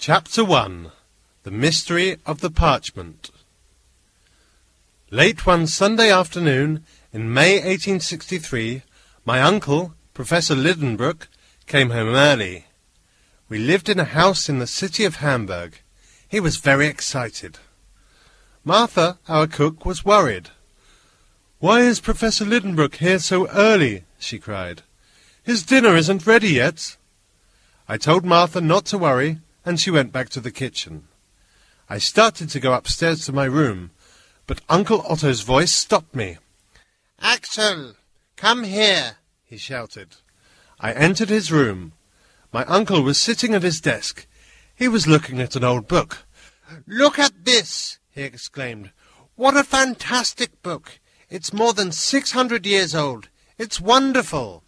Chapter 1. The Mystery of the Parchment. Late one Sunday afternoon in May 1863, my uncle, Professor Lidenbrook, came home early. We lived in a house in the city of Hamburg. He was very excited. Martha, our cook, was worried. "Why is Professor Lidenbrook here so early?" she cried. "His dinner isn't ready yet." I told Martha not to worry, and she went back to the kitchen. I started to go upstairs to my room, but Uncle Otto's voice stopped me. "Axel, come here," he shouted. I entered his room. My uncle was sitting at his desk. He was looking at an old book. "Look at this," he exclaimed. "What a fantastic book! It's more than 600 years old. It's wonderful."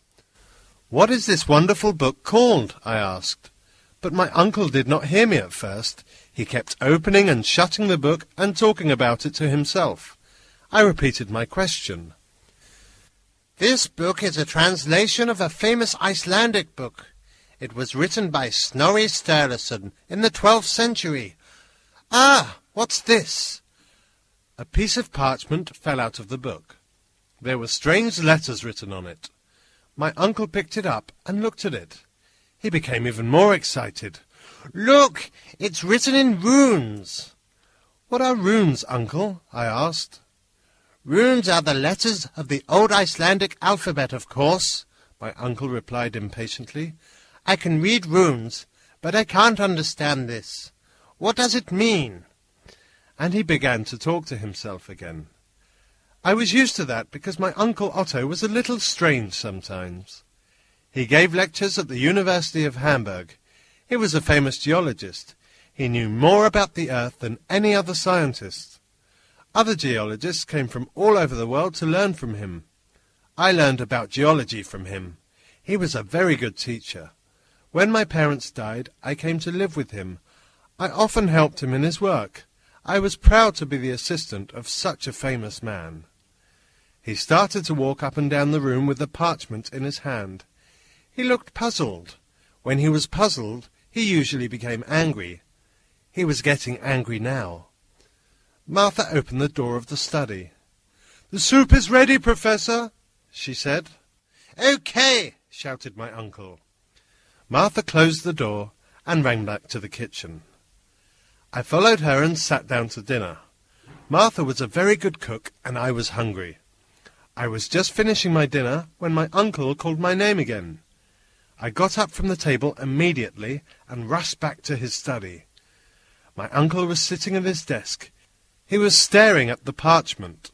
"What is this wonderful book called?" I asked. But my uncle did not hear me at first. He kept opening and shutting the book and talking about it to himself. I repeated my question. "This book is a translation of a famous Icelandic book. It was written by Snorri Sturluson in the 12th century. Ah, what's this?" A piece of parchment fell out of the book. There were strange letters written on it. My uncle picked it up and looked at it. He became even more excited. "Look, it's written in runes." "What are runes, Uncle?" I asked. "Runes are the letters of the old Icelandic alphabet, of course," my uncle replied impatiently. "I can read runes, but I can't understand this. What does it mean?" And he began to talk to himself again. I was used to that because my Uncle Otto was a little strange sometimes. He gave lectures at the University of Hamburg. He was a famous geologist. He knew more about the earth than any other scientist. Other geologists came from all over the world to learn from him. I learned about geology from him. He was a very good teacher. When my parents died, I came to live with him. I often helped him in his work. I was proud to be the assistant of such a famous man. He started to walk up and down the room with the parchment in his hand. He looked puzzled. When he was puzzled, he usually became angry. He was getting angry now. Martha opened the door of the study. "The soup is ready, Professor," she said. "Okay," shouted my uncle. Martha closed the door and ran back to the kitchen. I followed her and sat down to dinner. Martha was a very good cook, and I was hungry. I was just finishing my dinner when my uncle called my name again. I got up from the table immediately and rushed back to his study. My uncle was sitting at his desk. He was staring at the parchment.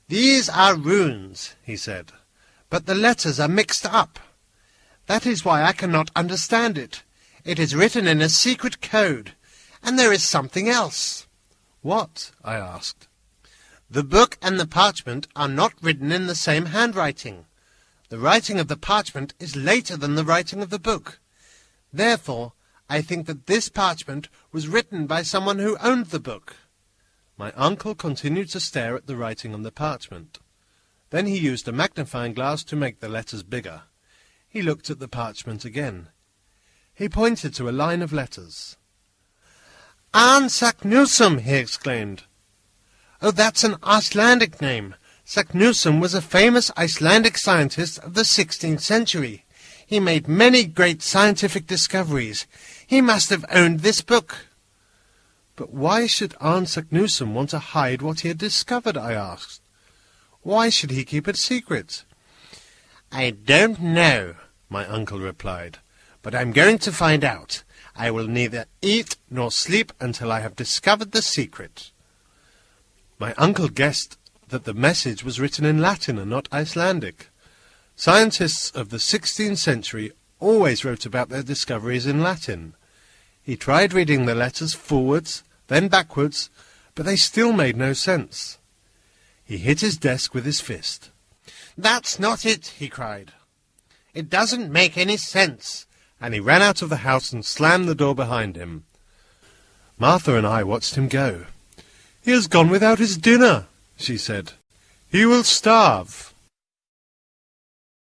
"These are runes," he said, "but the letters are mixed up. That is why I cannot understand it. It is written in a secret code, and there is something else." "What?" I asked. "The book and the parchment are not written in the same handwriting. The writing of the parchment is later than the writing of the book. Therefore, I think that this parchment was written by someone who owned the book." My uncle continued to stare at the writing on the parchment. Then he used a magnifying glass to make the letters bigger. He looked at the parchment again. He pointed to a line of letters. "Arn Saknussemm," he exclaimed. "Oh, that's an Icelandic name. Saknussemm was a famous Icelandic scientist of the 16th century. He made many great scientific discoveries. He must have owned this book." "But why should Arn Saknussemm want to hide what he had discovered?" I asked. "Why should he keep it secret?" "I don't know," my uncle replied, "but I'm going to find out. I will neither eat nor sleep until I have discovered the secret." My uncle guessed that the message was written in Latin and not Icelandic. Scientists of the 16th century always wrote about their discoveries in Latin. He tried reading the letters forwards, then backwards, but they still made no sense. He hit his desk with his fist. "That's not it," he cried. "It doesn't make any sense," and he ran out of the house and slammed the door behind him. Martha and I watched him go. "He has gone without his dinner," she said. "He will starve."